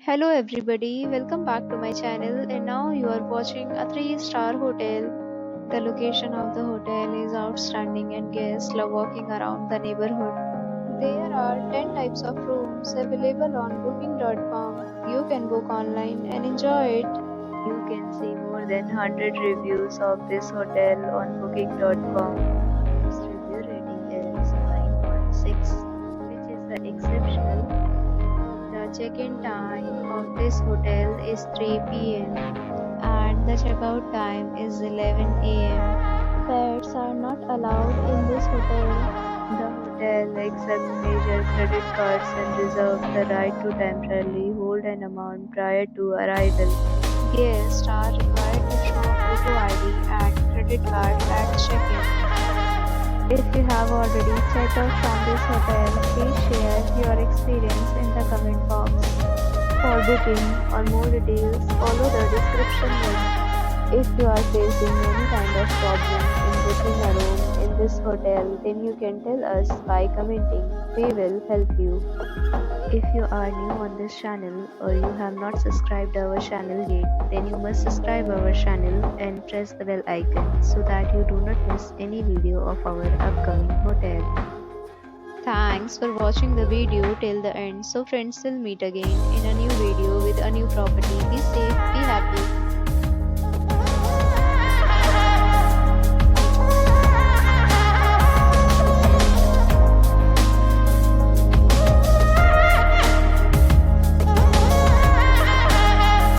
Hello everybody, welcome back to my channel and now you are watching a 3-star hotel. The location of the hotel is outstanding and guests love walking around the neighborhood. There are 10 types of rooms available on booking.com. You can book online and enjoy it. You can see more than 100 reviews of this hotel on booking.com. Its review rating is 9.6, which is the exceptional. The check-in time of this hotel is 3 p.m. and the checkout time is 11 a.m. Pets are not allowed in this hotel. The hotel accepts major credit cards and reserves the right to temporarily hold an amount prior to arrival. Guests are required to show photo ID and credit card at check-in. If you have already checked out from this hotel, please share your experience in the comment box. For booking or more details, follow the description link. If you are facing any kind of problem in booking a room in this hotel, then you can tell us by commenting. We will help you. If you are new on this channel or you have not subscribed our channel yet, then you must subscribe our channel and press the bell icon so that you do not miss any video of our upcoming hotel. Thanks for watching the video till the end. So friends, will meet again in a new video with a new property. Be safe, be happy.